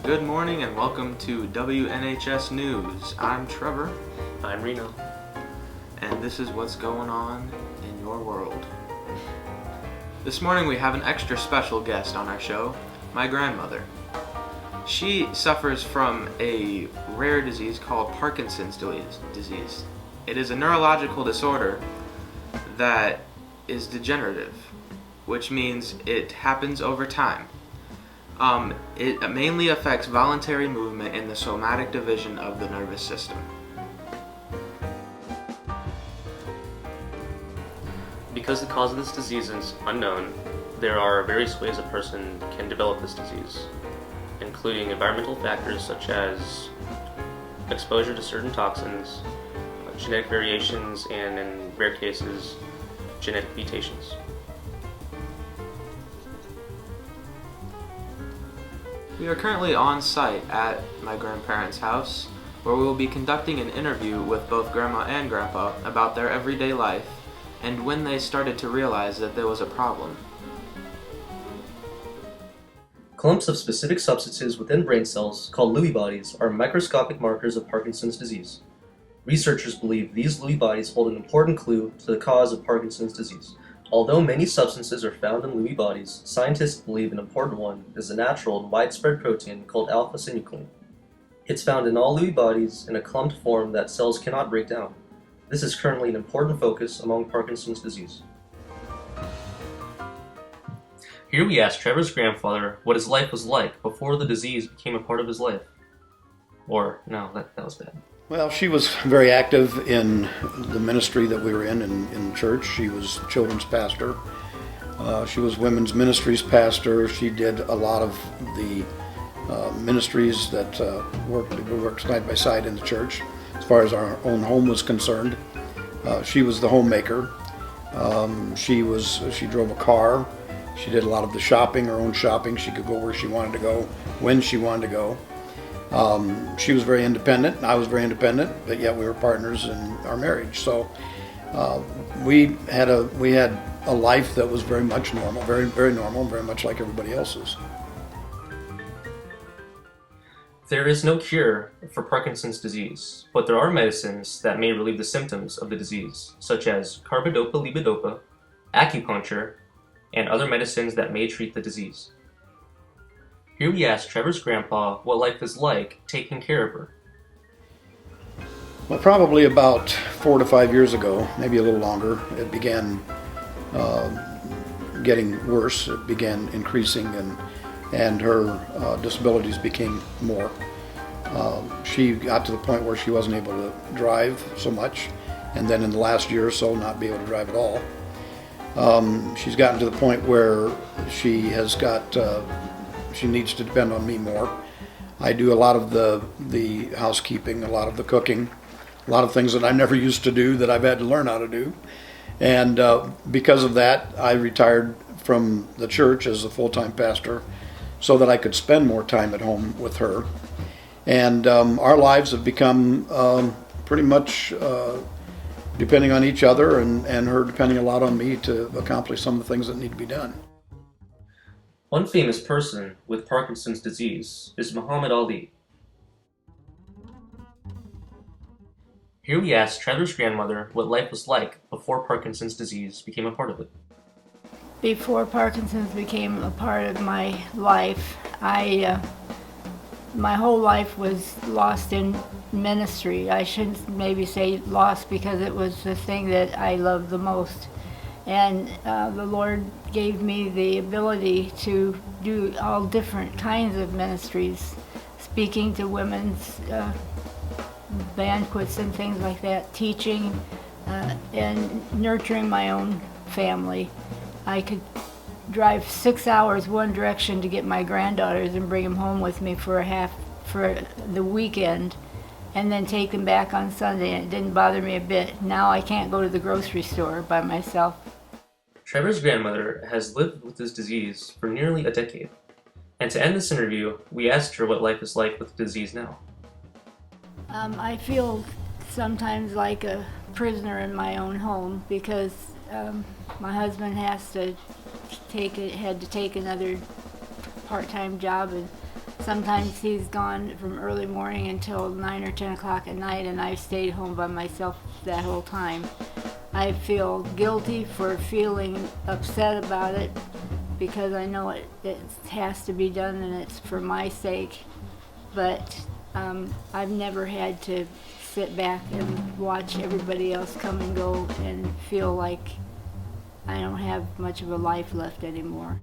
Good morning and welcome to WNHS News. I'm Trevor. I'm Reno. And this is what's going on in your world. This morning we have an extra special guest on our show, my grandmother. She suffers from a rare disease called Parkinson's disease. It is a neurological disorder that is degenerative, which means it happens over time. It mainly affects voluntary movement in the somatic division of the nervous system. Because the cause of this disease is unknown, there are various ways a person can develop this disease, including environmental factors such as exposure to certain toxins, genetic variations, and in rare cases, genetic mutations. We are currently on site at my grandparents' house, where we will be conducting an interview with both Grandma and Grandpa about their everyday life and when they started to realize that there was a problem. Clumps of specific substances within brain cells, called Lewy bodies, are microscopic markers of Parkinson's disease. Researchers believe these Lewy bodies hold an important clue to the cause of Parkinson's disease. Although many substances are found in Lewy bodies, scientists believe an important one is a natural and widespread protein called alpha-synuclein. It's found in all Lewy bodies in a clumped form that cells cannot break down. This is currently an important focus among Parkinson's disease. Here we asked Trevor's grandfather what his life was like before the disease became a part of his life. Or, no, that was bad. Well, she was very active in the ministry that we were in church. She was children's pastor. She was women's ministries pastor. She did a lot of the ministries that worked side by side in the church. As far as our own home was concerned, she was the homemaker. She drove a car. She did a lot of the shopping, her own shopping. She could go where she wanted to go, when she wanted to go. She was very independent, and I was very independent, but yet we were partners in our marriage. So we had a life that was very much normal, very, very normal, very much like everybody else's. There is no cure for Parkinson's disease, but there are medicines that may relieve the symptoms of the disease, such as carbidopa-levodopa, acupuncture, and other medicines that may treat the disease. Here we asked Trevor's grandpa what life is like taking care of her. Well, probably about 4 to 5 years ago, maybe a little longer, it began getting worse. It began increasing, and her disabilities became more. She got to the point where she wasn't able to drive so much, and then in the last year or so, not be able to drive at all. She's gotten to the point where she has got she needs to depend on me more. I do a lot of the housekeeping, a lot of the cooking, a lot of things that I never used to do that I've had to learn how to do. And because of that, I retired from the church as a full-time pastor so that I could spend more time at home with her. And our lives have become pretty much depending on each other, and her depending a lot on me to accomplish some of the things that need to be done. One famous person with Parkinson's disease is Muhammad Ali. Here we asked Trevor's grandmother what life was like before Parkinson's disease became a part of it. Before Parkinson's became a part of my life, my whole life was lost in ministry. I shouldn't maybe say lost because it was the thing that I loved the most. And the Lord gave me the ability to do all different kinds of ministries, speaking to women's banquets and things like that, teaching and nurturing my own family. I could drive 6 hours one direction to get my granddaughters and bring them home with me for the weekend, and then take them back on Sunday, and it didn't bother me a bit. Now I can't go to the grocery store by myself. Trevor's grandmother has lived with this disease for nearly a decade. And to end this interview, we asked her what life is like with the disease now. I feel sometimes like a prisoner in my own home because my husband had to take another part-time job, and Sometimes he's gone from early morning until 9 or 10 o'clock at night, and I've stayed home by myself that whole time. I feel guilty for feeling upset about it because I know it has to be done and it's for my sake. But I've never had to sit back and watch everybody else come and go and feel like I don't have much of a life left anymore.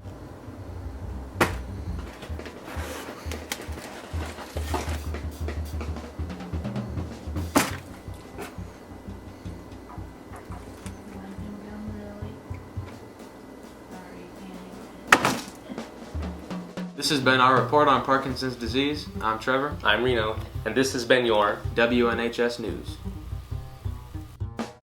This has been our report on Parkinson's disease. I'm Trevor, I'm Reno, and this has been your WNHS News.